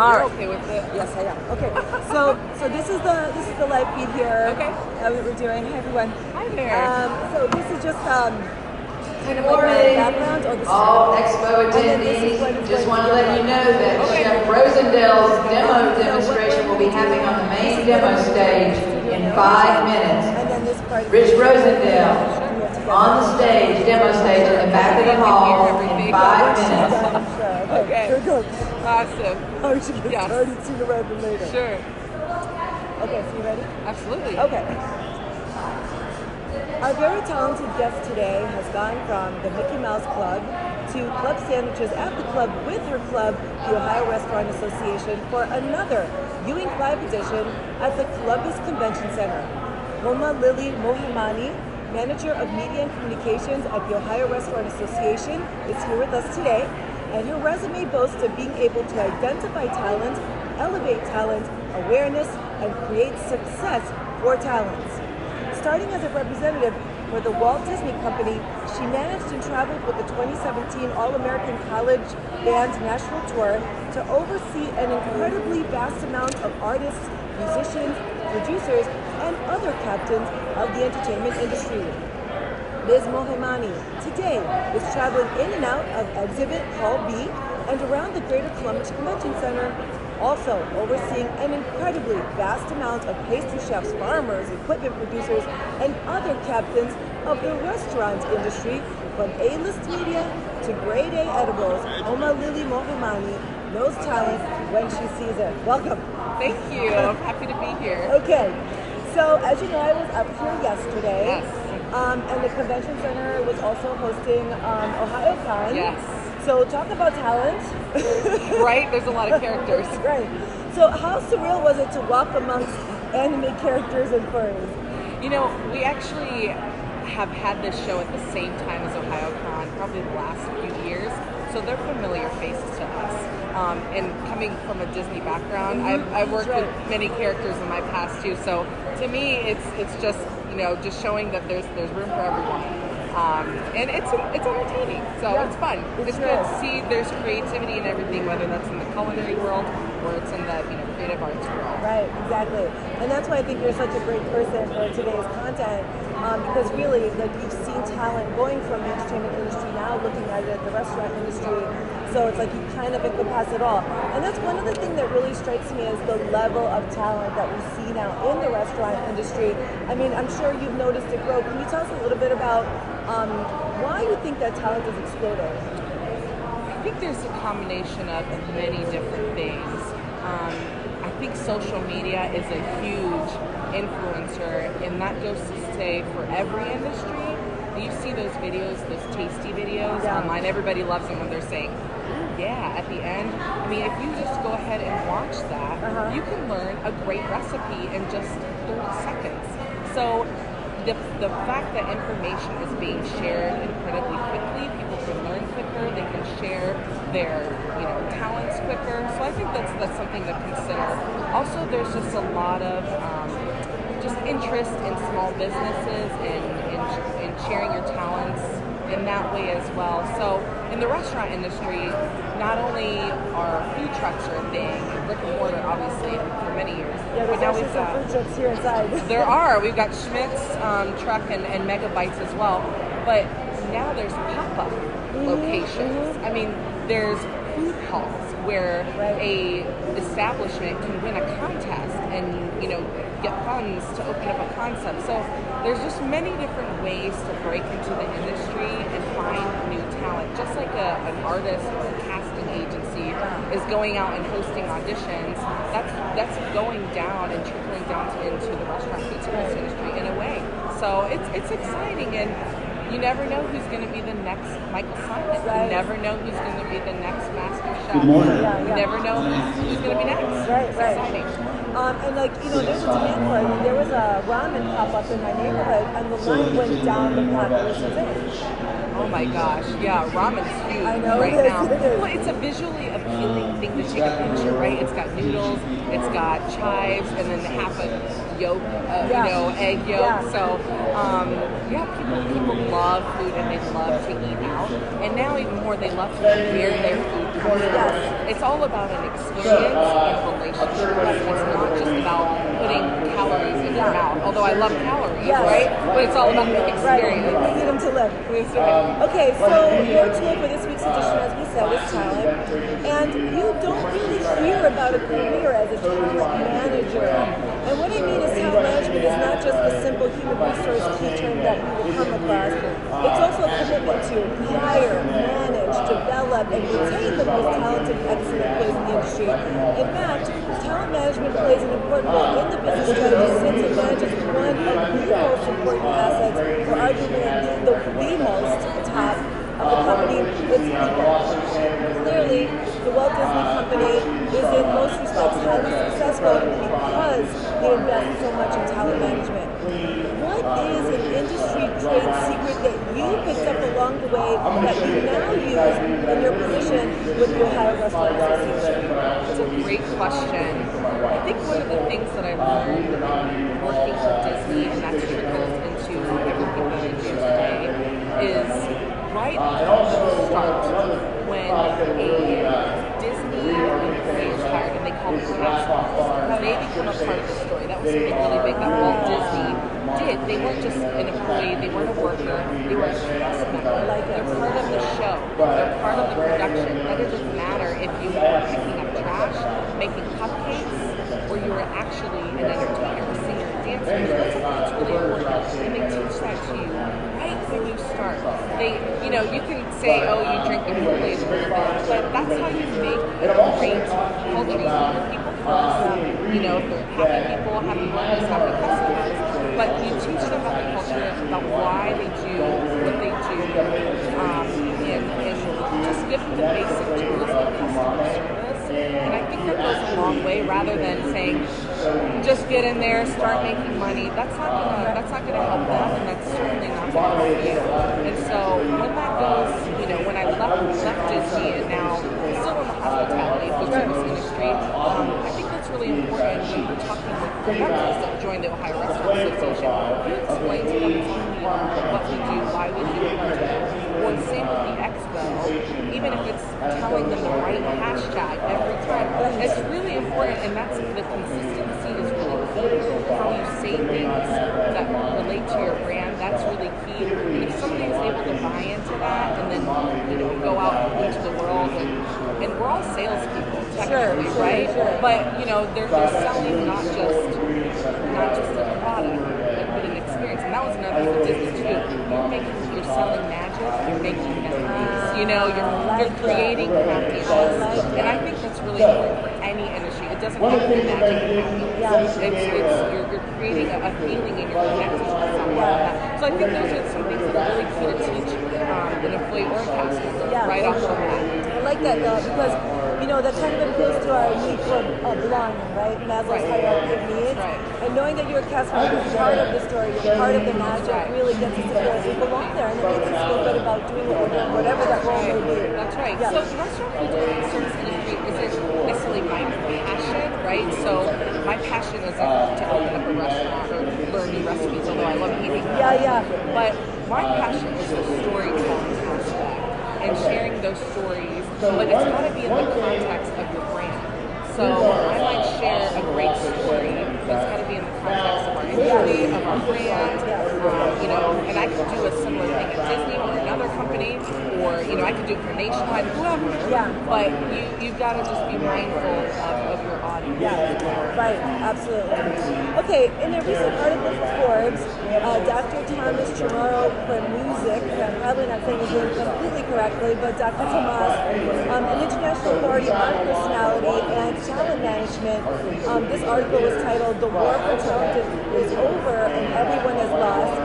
All You're right. okay with it? Yes, I am. Okay. So this is the live feed here. Okay. That we're doing. Hey everyone. Hi there. So this is just kind of like my background. Oh, this All is expo and then this is attendees, what it's just going want to look let you like. know that Okay. Chef Rosendale's demo So demonstration will be happening on the main this is what demo I'm doing. stage in 5 minutes. And then this part is Rich together. Rosendale on the stage, demo stage in the back of the hall in 5 minutes. Sure. Okay. Here it goes. Awesome. Oh, we should get Yes. started sooner rather than later. Sure. Okay, so you ready? Absolutely. Okay. Our very talented guest today has gone from the Mickey Mouse Club to club sandwiches at the club with her club, the Ohio Restaurant Association, for another Ewing 5 edition at the Columbus Convention Center. Homa Moheimini, Manager of Media and Communications at the Ohio Restaurant Association, is here with us today, and her resume boasts of being able to identify talent, elevate talent, awareness, and create success for talents. Starting as a representative for the Walt Disney Company, she managed and traveled with the 2017 All-American College Band National Tour to oversee an incredibly vast amount of artists, musicians, producers, and other captains of the entertainment industry. Ms. Moheimini today is traveling in and out of Exhibit Hall B and around the Greater Columbus Convention Center, also overseeing an incredibly vast amount of pastry chefs, farmers, equipment producers, and other captains of the restaurant industry, from A-list media to grade A edibles. Homa Moheimini knows talent when she sees it. Welcome. Thank you. I'm happy to be here. Okay, so as you know, I was up here yesterday. Yes. And the convention center was also hosting OhioCon. Yes. So talk about talent. Right? There's a lot of characters. Right. So how surreal was it to walk amongst anime characters and furries? You know, we actually have had this show at the same time as OhioCon, probably the last few years, so they're familiar faces to us. And coming from a Disney background, I've worked with many characters in my past too, so to me it's just, you know, just showing that there's room for everyone. And it's entertaining, so it's fun. It's good to see there's creativity in everything, whether that's in the culinary world or it's in the creative arts world. Right, exactly. And that's why I think you're such a great person for today's content, because really, like, you've seen talent going from the entertainment industry now looking at it, the restaurant industry. So it's like you kind of encompass it all. And that's one of the things that really strikes me as the level of talent that we see now in the restaurant industry. I mean, I'm sure you've noticed it grow. Can you tell us a little bit about why you think that talent is exploding? I think there's a combination of many different things. I think social media is a huge influencer, and that goes to say for every industry. You see those videos, those tasty videos online, everybody loves them when they're saying, yeah, at the end. I mean, if you just go ahead and watch that, you can learn a great recipe in just 30 seconds. So the fact that information is being shared incredibly quickly, people can learn quicker, they can share their talents quicker. So I think that's something to consider. Also, there's just a lot of just interest in small businesses and in sharing your talents in that way as well. So in the restaurant industry, not only are food trucks are a thing, brick and mortar obviously for many years. Yeah, there's actually some food trucks here inside. There are. We've got Schmidt's truck and Megabytes as well. But now there's pop-up locations. I mean, there's food halls where a establishment can win a contest and get funds to open up a concept. So there's just many different ways to break into the industry and find new talent. Just like an artist or a casting agency is going out and hosting auditions, that's going down and trickling down into the restaurant food service industry in a way. So it's exciting, and you never know who's going to be the next Michael Simon. You never know who's going to be the next Master Chef. You never know who's going to be next. It's exciting. And there's a demand for it. I mean, there was a ramen pop-up in my neighborhood, and the line went down the block. It was insane. Oh my gosh, yeah, ramen's huge right now. Well, it's a visually appealing thing to take a picture, right? It's got noodles, it's got chives, and then half a yolk, egg yolk. So, people love love food and they love to eat out. And now even more, they love to prepare their food comes from. It's all about an experience and relationship. It's not just about putting calories in your mouth, although I love calories, right? But it's all about the experience. Right. We need them to live. Okay, so your tool for this week's edition, as we said, is talent. And you don't really hear about a career as a talent manager. And what I mean is talent management is not just the simple human resource key term that we will come across. It's also a commitment to hire, manage, develop, and retain the most talented, excellent employees in the industry. In fact, talent management plays an important role in the business strategy since it manages one of the most important assets, or arguably the most top of the company, its people. Clearly, the Walt Disney Company is in most respects highly successful because they invest so much in talent management. What is an industry trade secret that you picked up along the way that you now use in your position with the Ohio Restaurant Association? It's a great question. I think one of the things that I learned working for Disney, and that's trickled into everything that I do today, is right at the start when a Disney employee is hired and they call them cast, they become a part of the story. That was something really big that Walt Disney did. They weren't just an employee, they weren't a worker, they were a cast member. They're part of the show, they're part of the production. That doesn't matter if you were picking up trash, making cupcakes, or you were actually an entertainer, a singer, a dancer. That's something that's really important. And they teach that to you right when you start. You can say, oh, you drink your Kool-Aid a little bit, but that's how you make a great culture. You put your people first. If they're happy people, happy owners, happy customers. But you teach them about the culture, about why they do what they do, and just give them the basic tools of customer service. And I think that goes a long way, rather than saying, just get in there, start making money. That's not gonna help them, and that's certainly not gonna help you. And so when that goes, when I left Disney and now still in the hospitality food service industry, I think that's really important when we're talking with members that join the Ohio Restaurant Association. You explain to them what we do, why we do what we do. Or same with the expo, even if it's telling them the right hashtag every time. It's really important, and that's the consistency is really key. How you say things that relate to your brand, that's really key. And if somebody's able to buy into that and then go out into the world, and we're all salespeople technically, right? But they're selling not just a product, but an experience. And that was another thing with Disney too. You're selling magic, you're making memories. You're creating happiness. And I think that's really important for any industry. It doesn't have to be magic and happiness. You're creating a feeling and you're connecting with someone. So I think those are some things that are really key to teach an employee or a cast member right off the bat. I like that though, because that kind of appeals to our need for belonging, right? Maslow's hierarchy of needs. And knowing that you're a cast member, you're part of the story, you're part of the magic, really gets us to feel like we belong there, and it makes us feel good about doing what we're doing, whatever that role may be. That's right. Yeah. So the restaurant food service industry isn't necessarily my passion, right? So my passion isn't to open up a restaurant or learn new recipes, although I love eating. But my passion is the storytelling aspect and sharing those stories, but it's got to be in the context of your brand. So I might share a great story, but it's got to be in the context of our industry, of our brand, and I could do a similar thing at Disney or another company, or I could do it for Nationwide, whoever. But you've got to just be mindful of your audience. Right, absolutely. Okay, in a recent article for Forbes, Dr. Thomas Chamorro from Music, I'm probably not saying his name completely correctly, but Dr. Tomas, an international authority on personality and talent management. This article was titled "The War for Talent is Over and Everyone Has Lost,"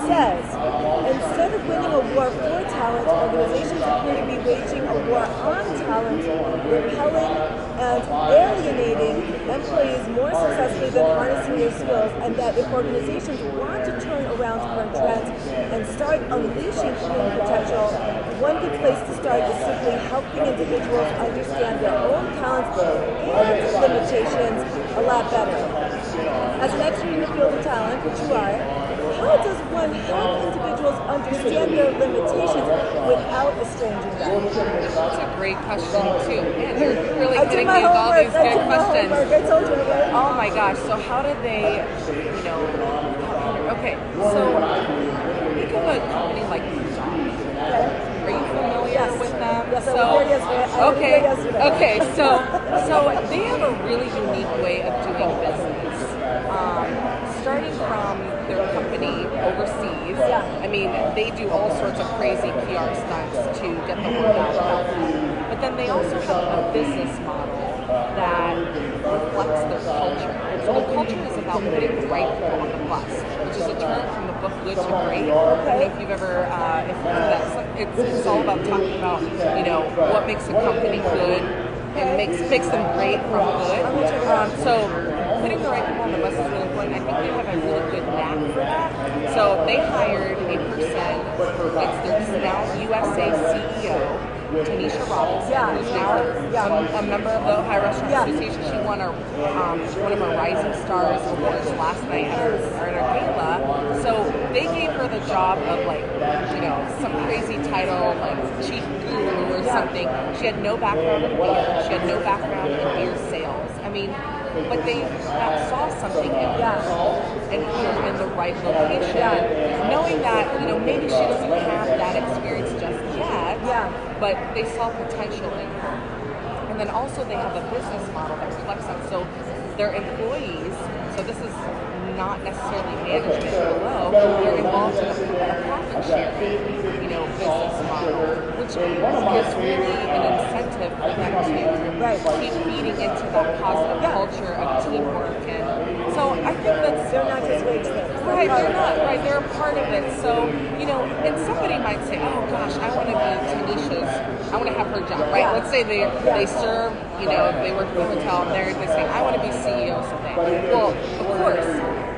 says, instead of winning a war for talent, organizations appear to be waging a war on talent, repelling and alienating employees more successfully than harnessing their skills, and that if organizations want to turn around current trends and start unleashing human potential, one good place to start is simply helping individuals understand their own talents and limitations a lot better. As an expert in the field of talent, which you are, how does one help individuals understand their limitations without estranging them? That's a great question too. Man, you're really I did hitting my me with all homework. these I good did my questions. homework. I told you, right? Oh my gosh. So how did they, okay, so think of a company like Utah. Are you familiar with them? Yes, I was there yesterday. Okay, so they have a really unique way of doing business. Starting from their company overseas, I mean, they do all sorts of crazy PR stunts to get the word out about them. But then they also have a business model that reflects their culture. So their culture is about putting the right people on the bus, which is a term from the book Good to Great. I don't know if you've ever, it's all about talking about, what makes a company good and makes them great from good. So putting the right people on the bus is really important. I think they have a really good knack for that. So they hired a person, it's their now USA CEO, Tanisha Robinson, who's now a member of the Ohio Restaurant Association. She won one of our Rising Stars awards last night at our gala. So they gave her the job of some crazy title like chief guru or something. She had no background in beer. She had no background in beer sales. I mean, but they saw something in her and put her in the right location, knowing that maybe she doesn't have that experience just yet, but they saw potential in her. And then also they have a business model that reflects that. So their employees, so this is not necessarily management below, they're involved in a profit sharing, business model, which is really an incentive for them to keep feeding into that positive culture of teamwork. And so I think that's, they're not just wage slaves. Right, they're not. Right, they're a part of it. So, and somebody might say, oh gosh, I want to be Tanisha's, I want to have her job, right? Let's say they serve, they work for the hotel and they say, I want to be CEO someday. Well, of course,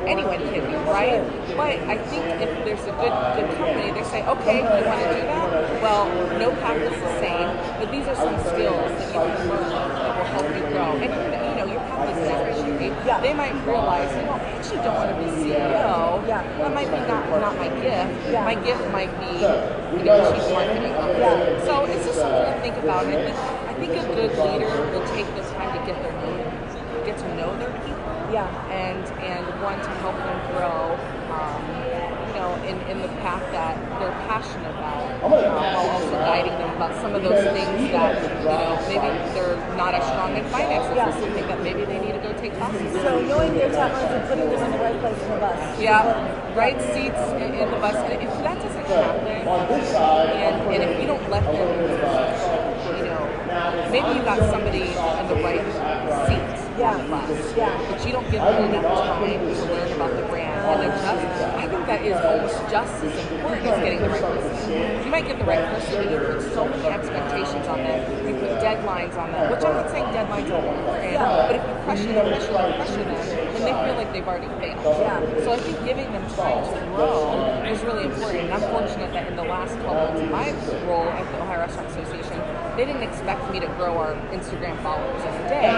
anyone can be, right? But I think if there's a good company, they say, okay, you want to do that? Well, no path is the same, but these are some skills that you can learn that will help you grow. And your path is necessary. They might realize, I actually don't want to be CEO. That might be not my gift. My gift might be, chief marketing officer. So it's just something to think about. And I think a good leader will take the time to get to know their people. And want to help them grow, in the path that they're passionate about, while also guiding them about some of those things that, maybe they're not as strong in finances, or something that maybe they need to go take classes. So knowing their talents and putting them in the right place in the bus. Right seats in the bus. And if that doesn't happen, and if you don't let them, maybe you got somebody in the right seats on the bus, but you don't give them enough time to learn about the brand and adjust. I think that is almost just as important as getting the right person. You might get the right person, but you put so many expectations on them, you put deadlines on them, which I'm not saying deadlines are important, but if you pressure them, then they feel like they've already failed. So I think giving them time to grow is really important. And I'm fortunate that in the last 12 months of my role at the Ohio Restaurant Association, they didn't expect me to grow our Instagram followers in a day.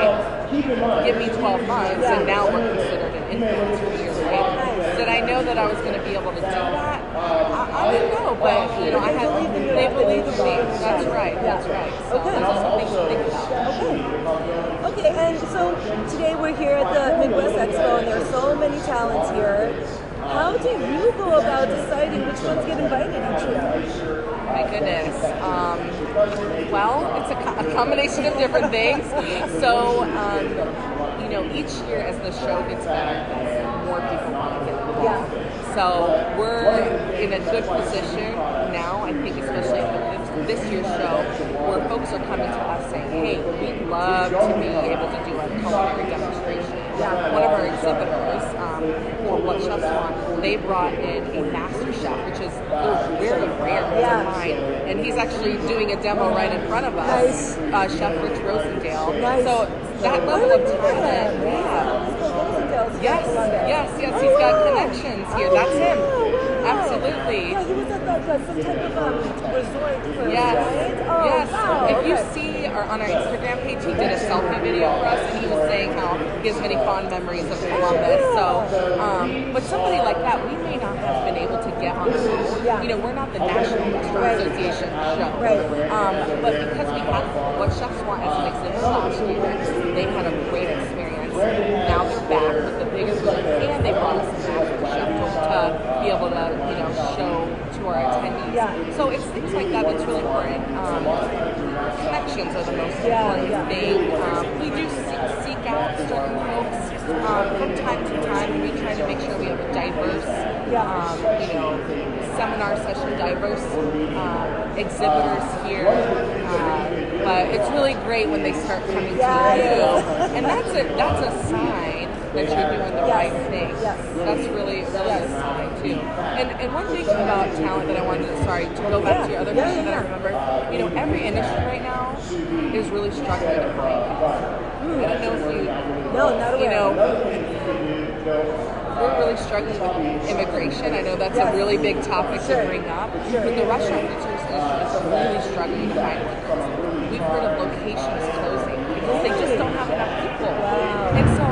Give me 12 months, and now we're considered an influencer year, right? Did I know that I was going to be able to do that? I didn't know, but they believe in me. That's right. So those are some things to think about. Okay, and so today we're here at the Midwest Expo, and there are so many talents here. How do you go about deciding which ones get invited each year? My goodness. Well, it's a combination of different things. So, each year as the show gets better, more people want to get involved. So we're in a good position now, I think, especially this year's show, where folks are coming to us saying, hey, we'd love to be able to do a culinary demonstration. One of our exhibitors, for What Chefs Want, they brought in a master chef, which is very rare to find. And he's actually doing a demo right in front of us, Chef Rich Rosendale. So that level of talent, Yes, he's got connections here. That's him. Absolutely. Yeah, he was at some type of resort first, right? Yes. If you see on our Instagram page, he did a selfie video for us, and he was saying how he has many fond memories of Columbus. So, but somebody like that, we may not have been able to get on the board Yeah. You know, we're not the National Restaurant Right. Association show. Right. But because we had What Chefs Want as an exhibit last year, they had a great experience. Now they're back with the bigger booth, and they brought us a master chef to be able to, you know, show to our attendees. Yeah. So it's things like that that's really important. Connections are the most important thing. We do seek out certain folks from time to time. We try to make sure we have a diverse, you know, seminar session, diverse exhibitors here. But it's really great when they start coming to you, and that's a sign that you're doing the right thing. That's really a sign too. And one thing about talent that I wanted to go back to your other question that I remember. You know, every industry right now is really struggling to find people. I don't know if you not aware. You know, we're really struggling with immigration. I know that's a really big topic to bring up, but the restaurant food service industry is really struggling to find workers. We've heard of locations closing because they just don't have enough people. And so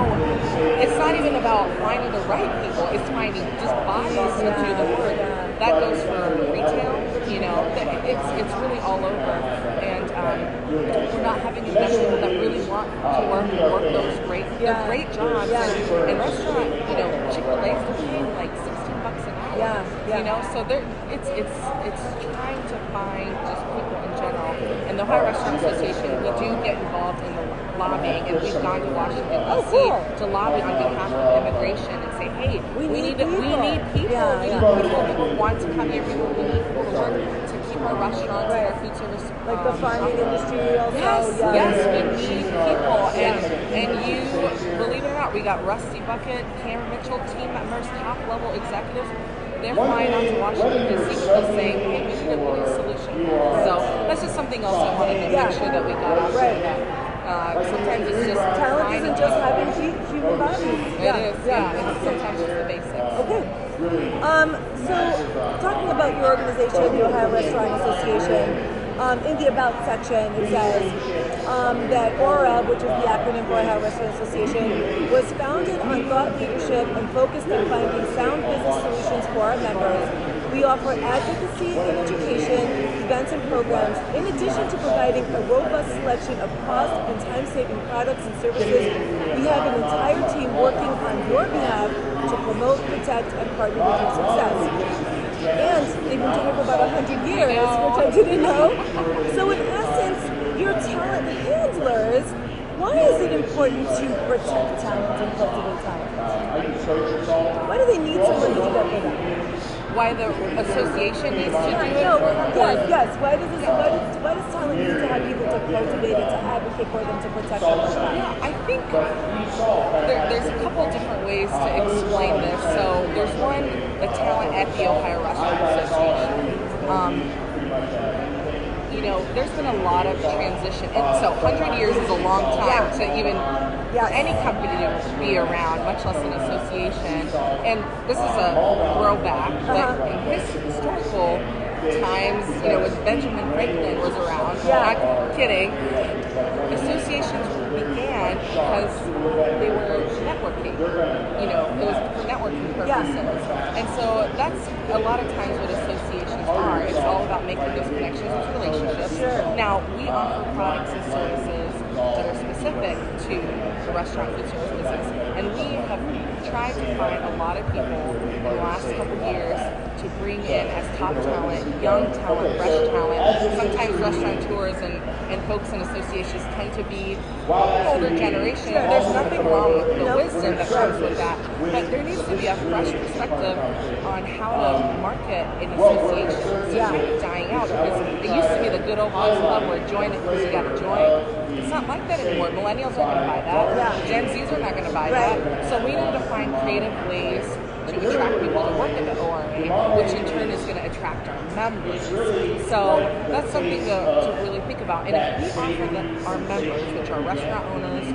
it's not even about finding the right people, it's finding just bodies to do the work. That goes for retail, you know, it's really all over. And we're not having enough people that really want to work those great jobs. And restaurant, you know, Chick-fil-A's paying like $16 an hour. You know, so it's trying to find just people in general. And the Ohio Restaurant Association, we do get involved in the lobbying, and we've gone to Washington D.C. to lobby on behalf of immigration and say, hey, we need people. We need people who want to come here. We need people to work to keep our restaurants and our food service. Like the farming industry also. Yes, we need people. And you, believe it or not, we got Rusty Bucket, Cameron Mitchell, team members, top level executives. They're flying out to Washington D.C. with us saying, hey, we need a solution. So that's just something else I wanted to make sure that we got out there. Sometimes it's just talent isn't just having human bodies. It is, it's sometimes just the basics. Okay. So talking about your organization, the Ohio Restaurant Association, in the About section, it says that ORA, which is the acronym for Ohio Restaurant Association, was founded on thought leadership and focused on finding sound business solutions for our members. We offer advocacy and education, events and programs, in addition to providing a robust selection of cost and time-saving products and services. We have an entire team working on your behalf to promote, protect, and partner with your success. And they've been doing it for about 100 years, which I didn't know. So in essence, your talent handlers, why is it important to protect talent and cultivate talent? Why do they need someone to do that for them? Why the association needs to do it? Yes. Why does talent need to have people to cultivate it, to advocate for them, to protect them? Yeah, I think there's a couple different ways to explain this. So there's one, the talent at the Ohio Restaurant Association. You know, there's been a lot of transition. And so 100 years is a long time to even for any company to be around, much less an association. And this is a throwback, but in historical times, you know, when Benjamin Franklin was around, not kidding, associations began because they were networking. You know, it was for networking purposes. And so that's a lot of times what associations are. It's all about making those connections with relationships. Now, we offer products and services that are specific to the restaurant food service business, and we have tried to find a lot of people in the last couple years to bring in as top talent, young talent, fresh talent. Sometimes restaurateurs and folks in associations tend to be older generation. There's nothing wrong with the wisdom that comes with that, but there needs to be a fresh perspective on how to market in associations. It's kind of dying out because it used to be the good old boys club where join it because you got to join. It's not like that anymore. Millennials aren't going to buy that. Gen Zs are not going to buy that. So we need to find creative ways to attract people to work at the ORA, which in turn is going to attract our members. So that's something to really think about. And if we offer our members, which are restaurant owners,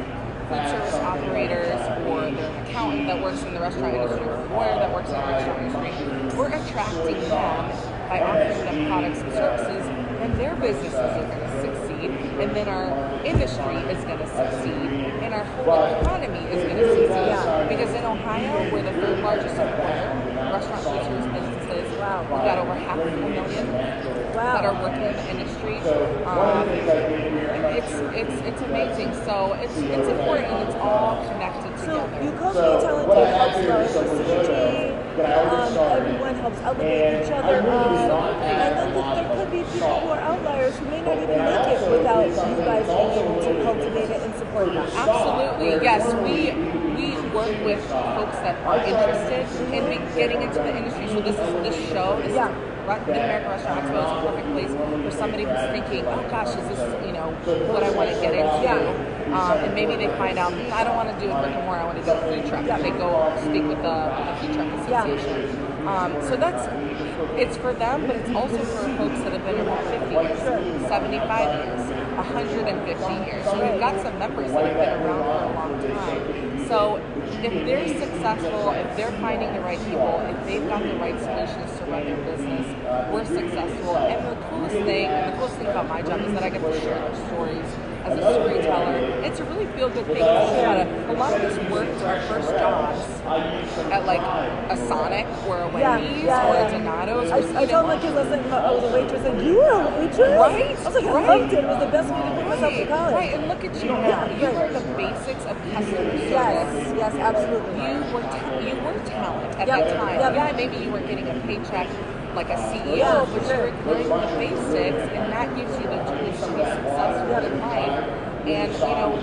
food service operators, or they're an accountant that works in the restaurant industry, or a lawyer that works in the restaurant industry, we're attracting them by offering them products and services, and their businesses are going to succeed, and then our industry is going to succeed, and our whole economy is going to succeed. Because in Ohio, we're the third largest employer, restaurant food service businesses, Wow. We've got over 500,000 Wow. that are working in the industry. It's amazing. So it's important, and it's all connected So together. you cultivate talent to help lower synergy. Everyone helps elevate each other up. And then there could be people who are outliers who may not even make it without you guys being able to cultivate it and support them. Absolutely, yes. We work with folks that are interested in getting into the industry. So this show, this Mid-America Restaurant Expo is a perfect place for somebody who's thinking, oh gosh, is this what I want to get into? And maybe they find out, I don't want to do a brick and mortar, I want to do a food truck. They go speak with the Food Truck Association. So it's for them, but it's also for folks that have been around 50 years, 75 years, 150 years. So we've got some members that have been around for a long time. So if they're successful, if they're finding the right people, if they've got the right solutions to run their business, we're successful. And the coolest thing about my job is that I get to share their stories as a storyteller. It's a really feel-good thing. A lot of us worked our first jobs at like a Sonic or a Wendy's or a Donato's. I told my kids I was a waitress, and you were a waitress? Right? I was like, I loved it. It was the best way to put myself to college. Right, and look at you now. You learned the basics of customer service. Yes, absolutely. You were talent at that time. Yeah, maybe you weren't getting a paycheck like a CEO, but you were learning the basics, and that gives you the tools to be successful in life. And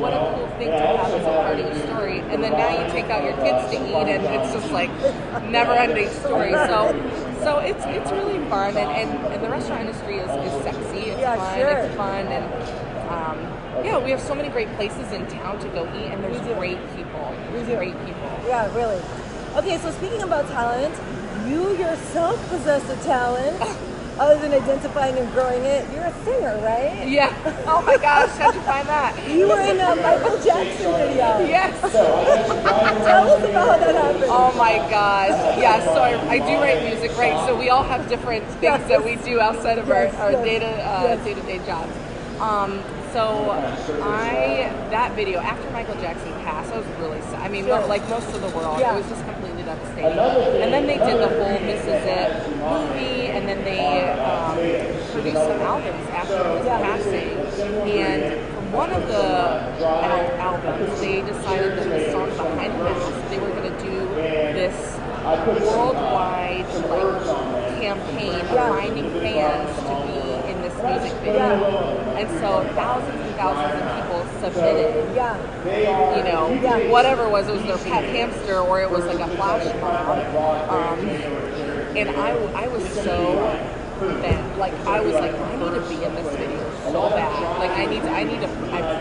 what a cool thing to have as a part of your story. And then now you take out your kids to eat, and it's just like never-ending story. So it's really fun, and the restaurant industry is sexy. It's fun. Sure. It's fun, and we have so many great places in town to go eat, and there's great people. Great people. Yeah, really. Okay, so speaking about talent, you yourself possess a talent. Other than identifying and growing it, you're a singer, right? Yeah. Oh my gosh, how'd you find that? You were in a Michael Jackson video. Yes. Tell us about how that happened. Oh my gosh. Yeah, so I do write music, right? So we all have different things that we do outside of our day-to-day jobs. That video, after Michael Jackson passed, I was really sad. I mean, like most of the world, it was just completely devastating. And then they did the whole This Is It movie, and then they produced some albums after his passing. And from one of the albums, they decided that the song Behind the Mask, they were going to do this worldwide campaign finding fans to be in this music video. And so thousands and thousands of people submitted, whatever it was their pet hamster, or it was like a flash mob. And I was so bad. Like, I was like, I need to be in this video so bad. Like, I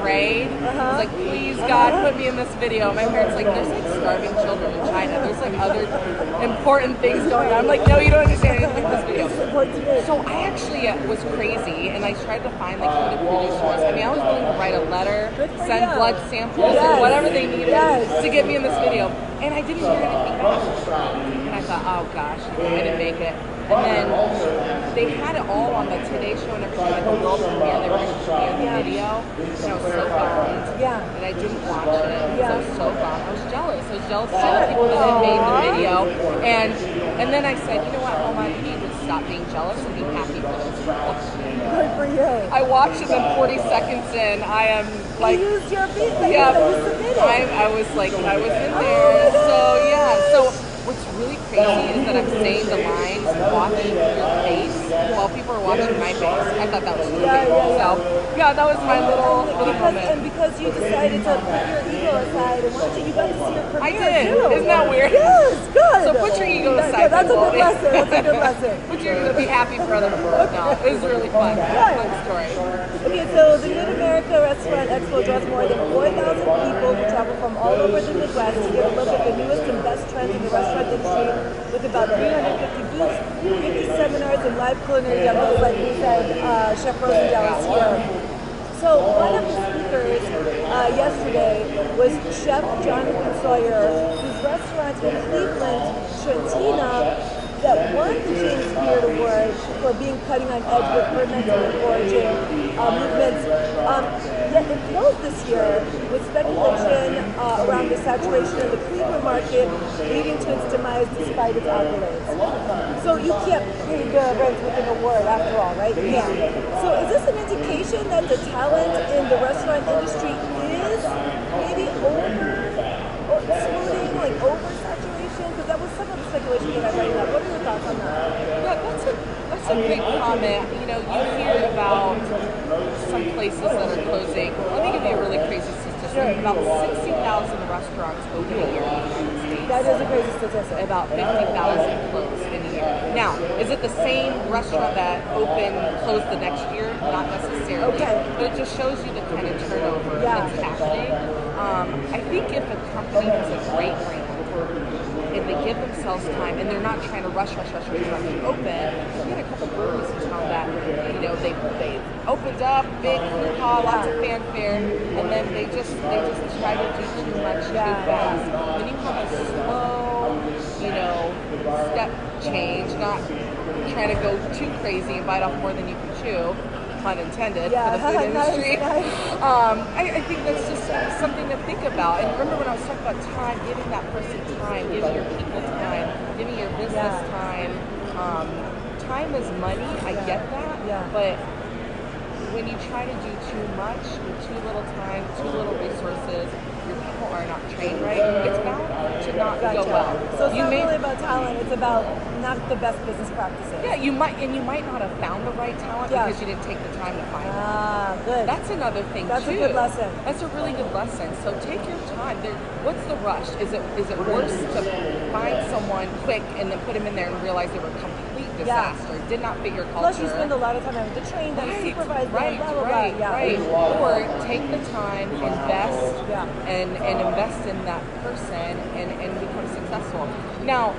prayed. I was like, please, God, put me in this video. My parents like, there's like starving children in China. There's like other important things going on. I'm like, no, you don't understand. I need to make this video. So I actually was crazy, and I tried to find like who the producer was. I mean, I was willing to write a letter, send blood samples, and whatever they needed to get me in this video. And I didn't hear anything back. And I thought, oh gosh, I didn't make it. And then they had it all on the Today Show and everything, like the world premiere. They were going to premiere the video, and I was so bummed that I didn't watch it. I was so bummed. I was jealous. I was jealous of all the people that had made the video. And then I said, you know what, Homa, you need to stop being jealous and be happy for this girl. Good for you. I watched it, and 40 seconds in, I am like, you used your feet, you submitted. I was in there. So what's really crazy is that I'm saying the lines, watching your face, while people are watching my face. I thought that was really cool. So, that was my little moment. And because you decided to put your ego aside and watch it, you got to see your premiere. I did. Too. Isn't that weird? Yes, good. So put your ego aside. That's a good lesson. That's a good lesson. But you're going to be happy for other people. No, it was really fun. Fun story. Okay, so the Mid-America Restaurant Expo draws more than 4,000 people who travel from all over the Midwest to get a look at the newest and best trends in the restaurant industry, with about 350 booths, 50 seminars, and live culinary demos. Like we said, Chef Rosendale is here. So one of the speakers yesterday was Chef Jonathan Sawyer, whose restaurant in Cleveland, Trentina, that won the James Beard Award for being cutting on edge with fermented and foraging movements. that it closed this year with speculation around the saturation of the Cleveland market, leading to its demise despite its accolades. So you can't pay the rent within a word, after all, right? You can't. So is this an indication that the talent in the restaurant industry is maybe exploding, like oversaturation? Because that was some of the speculation that I read about. What are your thoughts on that? Yeah, that's a great comment. You know, you hear about some places that are closing. Let me give you a really crazy statistic. Sure. About 60,000 restaurants open a year in the United States. That is a crazy statistic. About 50,000 close in a year. Now, is it the same restaurant that closed the next year? Not necessarily. Okay. But it just shows you the kind of turnover that's happening. I think if a company has a great brand, if they give themselves time and they're not trying to rush to open, we had a couple breweries in town that, you know, they opened up, big hoo-ha, lots of fanfare, and then they just try to do too much too fast. Then you have a slow, you know, step change, not trying to go too crazy and bite off more than you can chew. Pun intended, for the food industry. Nice. I think that's just something to think about. And remember when I was talking about time, giving that person time, giving your people time, giving your business time. Time is money, I get that, but when you try to do too much with too little time, too little resources, your people are not trained right, it's bound to not go well. So it's not really about talent, it's about not the best business practices. Yeah, you might not have found the right talent because you didn't take the time to find it. Ah, good. That's another thing That's too. a good lesson. That's a really good lesson. So take your time. What's the rush? Is it worse to find someone quick and then put them in there and realize they were a complete disaster, did not fit your culture? Plus you spend a lot of time having to train them, supervise them, blah, blah, blah. Right. Or take the time, invest, and invest in that person and become successful. Now,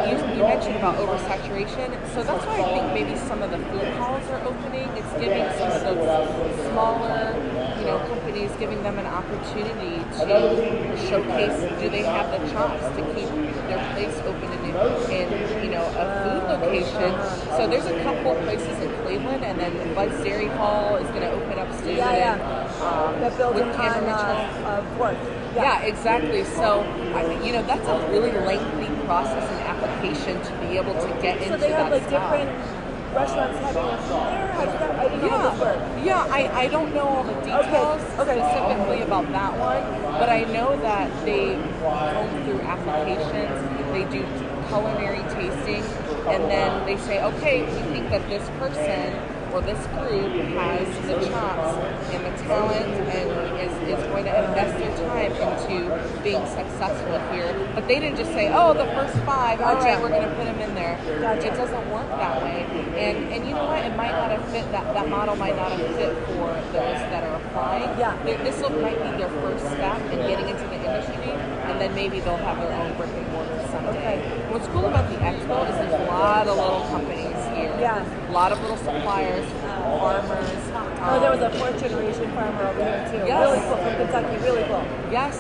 you mentioned about oversaturation, so that's why I think maybe some of the food halls are opening. It's giving some of those smaller, you know, companies, giving them an opportunity to showcase, do they have the chops to keep their place open in you know, a food location. So there's a couple places in Cleveland, and then Bud's Dairy Hall is going to open up soon. That building on work. Yeah, exactly. So, you know, that's a really lengthy process and application to be able to get into that. So they have like different restaurants having a food there? How does that, I don't know how this works. Yeah, I don't know all the details specifically about that one, but I know that they go through applications, they do culinary tasting, and then they say, okay, we think that this person or this group has the chops and the talent and is going to invest their time into being successful here. But they didn't just say, oh, the first 5, all right, we're going to put them in there. It doesn't work that way. And you know what? It might not have fit, that model might not have fit for those that are applying. This might be their first step in getting into the industry, and then maybe they'll have their own brick and mortar someday. What's cool about the expo is there's a lot of little companies here. A lot of little suppliers, farmers. There was a 4th generation farmer over here too. Really cool, from Kentucky, really cool.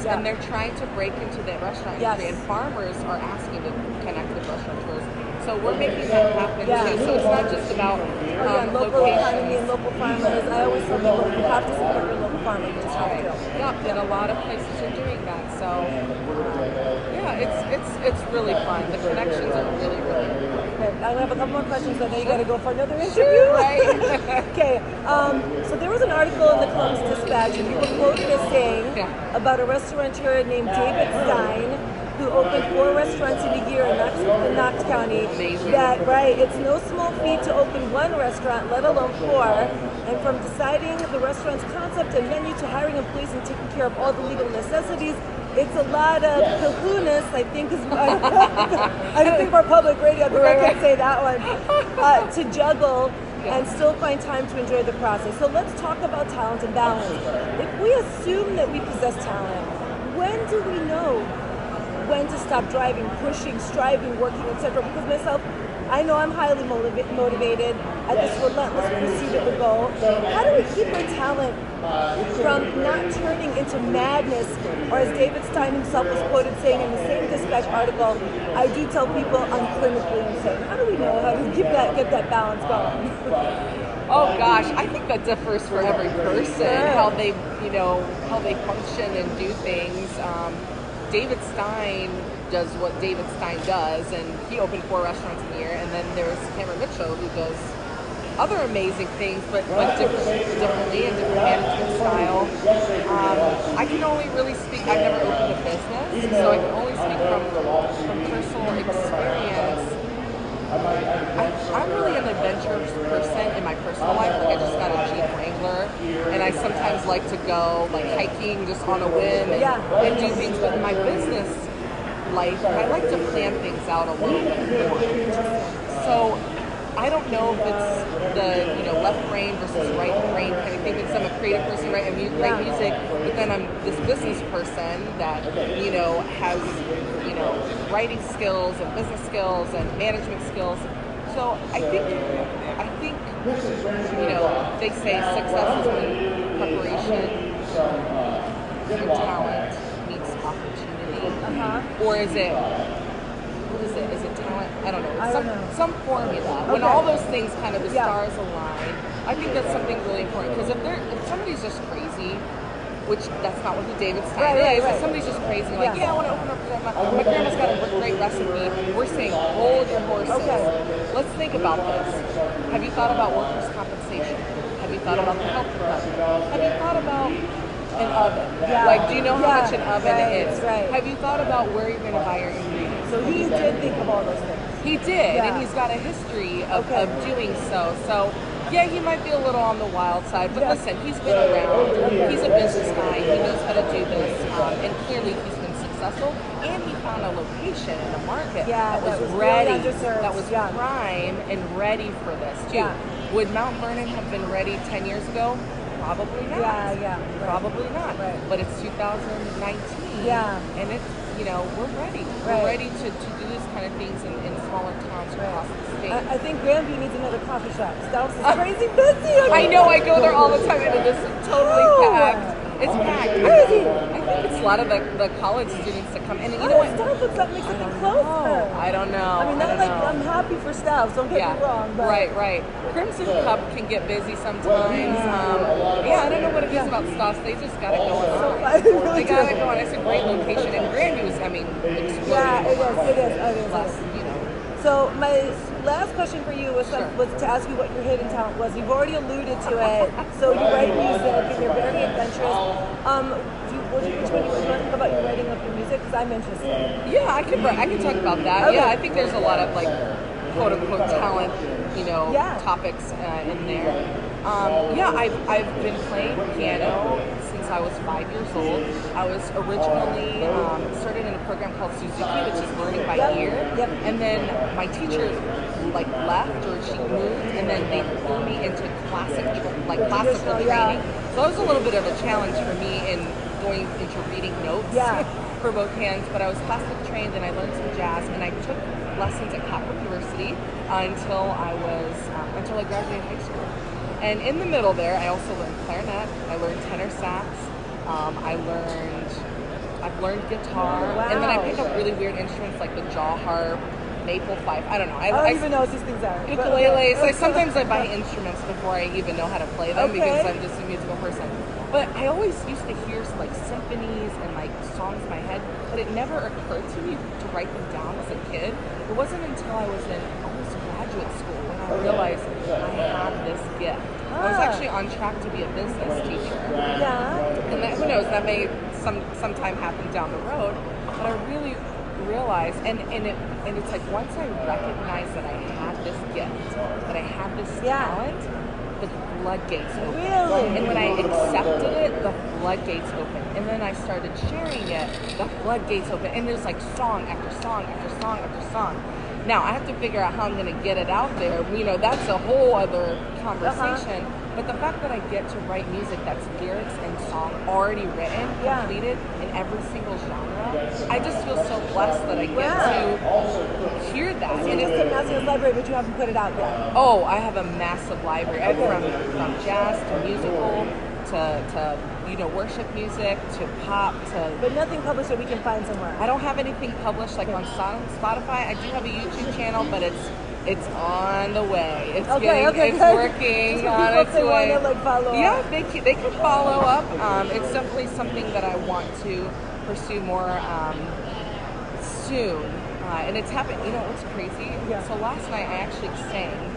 And they're trying to break into the restaurant industry, and farmers are asking to connect with restaurateurs. So we're making that happen too. So it's not just about local economy and local farmers. I always tell people you have to support your local farmers. You just have to. And a lot of places are doing that. So it's really fun. The connections are really, really cool. I have a couple more questions. I know you got to go for another interview. Okay. So there was an article in the Columbus Dispatch, and you were quoted as saying about a restaurateur named David Stein, who opened 4 restaurants in a year in Knox County. Amazing. That, it's no small feat to open 1 restaurant, let alone 4. And from deciding the restaurant's concept and menu to hiring employees and taking care of all the legal necessities, it's a lot of kahunas, I think is I don't think we're public radio, because I can't say that one, to juggle and still find time to enjoy the process. So let's talk about talent and balance. If we assume that we possess talent, when do we know when to stop driving, pushing, striving, working, etc.? Because myself, I know I'm highly motivated at this relentless pursuit of the goal. How do we keep our talent from not turning into madness, or as David Stein himself was quoted saying in the same Dispatch article, I do tell people I'm clinically insane. How do we know how to get that balance going? Oh gosh, I think that differs for every person, how they, how they function and do things. David Stein does what David Stein does, and he opened 4 restaurants in a year. And then there's Cameron Mitchell, who does other amazing things, but differently and different management style. I can only really speak. I've never opened a business, so I can only speak from personal experience. I'm really an adventurous person in my personal life. Like, I just got a Jeep Wrangler, and I sometimes like to go like hiking just on a whim and do things. But in my business life, I like to plan things out a little bit more. So I don't know if it's the left brain versus right brain kind of thing, because I'm a creative person, right? I write music, but then I'm this business person that has writing skills and business skills and management skills. So I think they say success is when preparation and talent meets opportunity, or is it? What is it? Is it talent? I don't know. Some formula. When all those things kind of the stars align, I think that's something really important. Because if somebody's just crazy, which that's not what David Stein is. If somebody's just crazy, like, I want to open up my grandma's got a great recipe. We're saying, hold your horses. Let's think about this. Have you thought about workers' compensation? Have you thought about the health department? Have you thought about an oven? Like, do you know how much an oven is? Have you thought about where you're going to buy your ingredients? So he did think of all those things. He did, and he's got a history of doing so. So, yeah, he might be a little on the wild side, but listen, he's been around. He's a business guy. He knows how to do this, and clearly he's been successful. And he found a location in the market that was ready, that was prime and ready for this too. Would Mount Vernon have been ready 10 years ago? Probably not. Probably not. But it's 2019. And it's, we're ready. We're ready to do this kind of things in smaller towns across the state. I think Grandview needs another coffee shop. Styles is crazy busy. I know, I go there all the time, and it is totally packed. It's packed. Crazy. I think it's a lot of the college students that come in. And you know what? Styles looks like makes it closer. I don't know. I mean, I'm happy for Styles. Don't get me wrong. But Right. Crimson Cup can get busy sometimes. I don't know what it is about Styles. They just got it going on. They got it going. It's a great location. And Grandview is, it is. So my last question for you was to ask you what your hidden talent was. You've already alluded to it. So you write music and you're very adventurous. Which one you want to talk about? You writing up your music? Because I'm interested. Yeah, I can talk about that. Yeah, I think there's a lot of like quote unquote talent, topics in there. I've been playing piano since I was 5 years old. I was originally started in a program called Suzuki, which is learning by ear. And then my teacher left, or she moved, and then they threw me into classical training. So it was a little bit of a challenge for me in going into reading notes for both hands. But I was classical trained, and I learned some jazz, and I took lessons at Catholic University until I graduated high school. And in the middle there, I also learned clarinet. I learned tenor sax. I've learned guitar, and then I picked up really weird instruments like the jaw harp, maple fife. I don't know. I don't even know what these things are. Ukulele. So sometimes I buy instruments before I even know how to play them because I'm just a musical person. But I always used to hear symphonies and songs in my head, but it never occurred to me to write them down as a kid. It wasn't until I was in almost graduate school when I realized I had this gift. I was actually on track to be a business teacher. And who knows, that may sometime happen down the road. But I really realized, and it's like once I recognized that I had this gift, that I had this talent, the floodgates opened. Really? And when I accepted it, the floodgates opened. And then I started sharing it, the floodgates opened. And there's song after song after song after song. Now I have to figure out how I'm going to get it out there. You know, that's a whole other conversation. But the fact that I get to write music that's lyrics and song already written, completed in every single genre, I just feel so blessed that I get to hear that. So you just have an massive library, but you haven't put it out yet. Oh, I have a massive library, from jazz to musical to you know, worship music to pop to. But nothing published that we can find somewhere. I don't have anything published like on Spotify. I do have a YouTube channel, but it's on the way. It's it's working on its way. Want to, like, follow up. they can follow up. It's definitely something that I want to pursue more soon. And it's happened. You know what's crazy? So last night I actually sang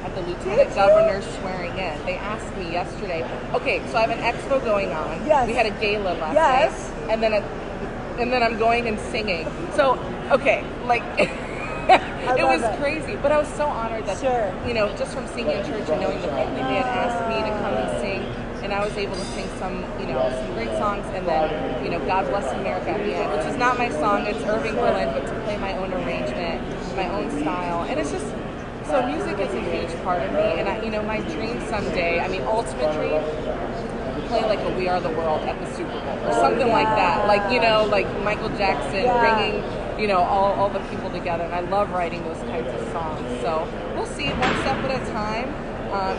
at the Lieutenant Governor's swearing in. They asked me yesterday. Okay, so I have an expo going on. Yes. We had a gala last night, and then I'm going and singing. So okay, like. It was crazy, but I was so honored that, you know, just from singing in church and knowing the family, they had asked me to come and sing, and I was able to sing some, you know, some great songs, and then, you know, God Bless America at the end, which is not my song, it's Irving Berlin, but to play my own arrangement, my own style, and it's just, so music is a huge part of me, and you know, my dream someday, I mean, ultimate dream, play like a We Are the World at the Super Bowl, or something like that, like, you know, like Michael Jackson bringing, you know, all the people together, and I love writing those kinds of songs. So we'll see, one step at a time.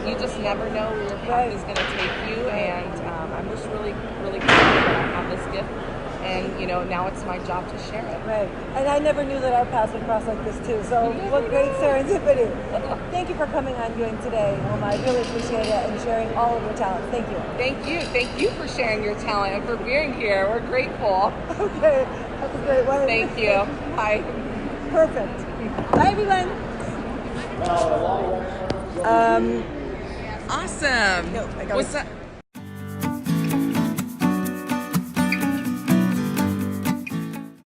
You just never know where your path is going to take you, and I'm just really, really grateful that I have this gift. And, you know, now it's my job to share it. Right. And I never knew that our paths would cross like this, too. So what great serendipity. Thank you for coming on Viewing today, Homa. I really appreciate it, and sharing all of your talent. Thank you. Thank you. Thank you for sharing your talent and for being here. We're grateful. Okay. That's a great one. Thank you. Bye. Perfect. Bye, everyone. Awesome. No, I got What's that?